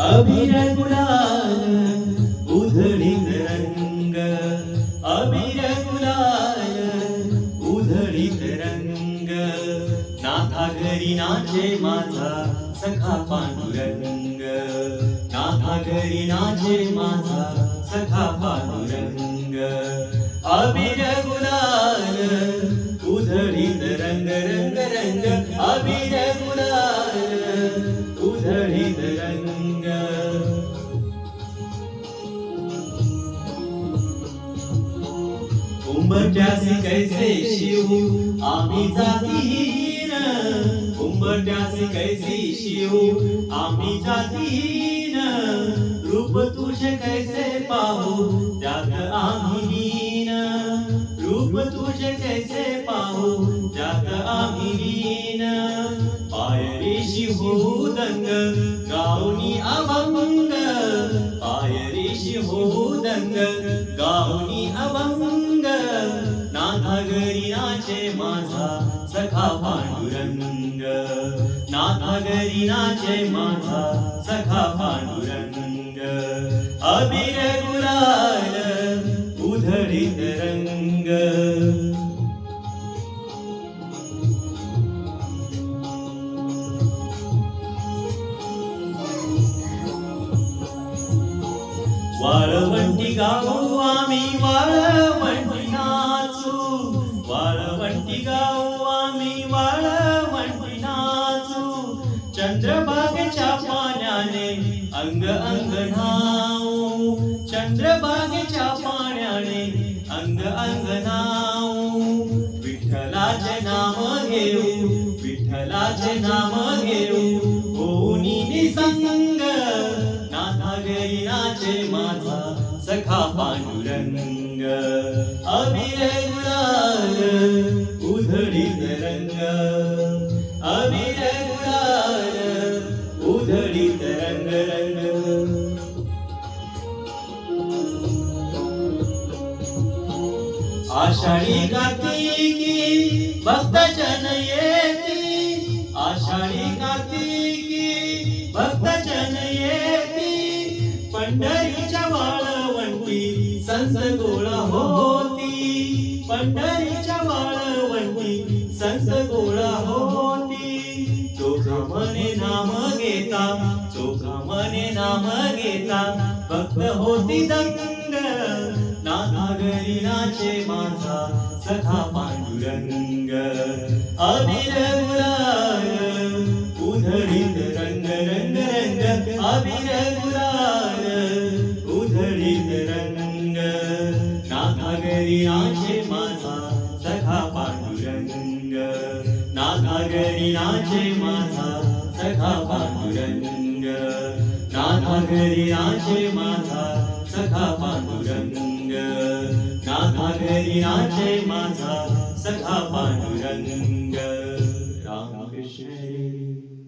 अबीर गुलाल उधळीत रंग, अबीर गुलाल उधळीत रंग, नाथा घरी नाचे माझा सखा पांडुरंग, नाथा घरी नाचे माझा सखा पांडुरंग. अबीर गुलाल उधळीत रंग रंग रंग, अबीर गुलाल उधळीत रंग. उंबरठ्यासी कैसे शिव आम्ही जातीहीन, उंबरठ्यासी कैसी शिव आम्ही जातीहीन, रूप तुझे कैसे पाहू त्यात आम्ही लीन, रूप तुझे कैसे पाहू त्यात आम्ही लीन. पायरीशी होऊ दंग गाऊनी अभंग, पायरीशी होऊ दंग गाऊनी अभंग, नाथा घरी नाचे माझा सखा पांडुरंग, नाथा घरी नाचे माझा सखा पांडुरंग. अबीर गुलाल उधळीत रंग. वाळवंटी गाऊ आम्ही वाळवंटी नाचू, वाळवंटी गाऊ आम्ही वाळवंटी नाचू, चंद्रभागेच्या पाण्याने अंग अंग न्हाऊ, चंद्रभागेच्या पाण्याने अंग अंग न्हाऊ. विठ्ठलाचे नाम घेऊ, विठ्ठलाचे नाम घेऊ, होऊनी निसंग, नाथा घरी नाचे माझा सखा पांडुरंग. अबीर गुलाल उधळीत रंग, अबीर गुलाल उधळीत रंग रंग. आषाढी कार्तिकी भक्तजन येती, आषाढी कार्तिकी भक्तजन येती, पंढरीच्या वाळवंटी संत गोळा होती, पंढरीच्या वाळवंटी संत गोळा होती. चोखा मने नाम घेता, चोखा मने नाम घेता, भक्त होती दंग, नाथा घरी नाचे माझा सखा पांडुरंग. अबीर गुलाल उधळीत रंग रंग रंग, अबीर गुलाल उधळीत रंग, नाथा घरी नाचे माझा सखा पांडुरंग, नाथा घरी नाचे माझा सखा पांडुरंग, नाथा घरी नाचे माझा सखा पांडुरंग, नाथा घरी नाचे माझा सखा पांडुरंग.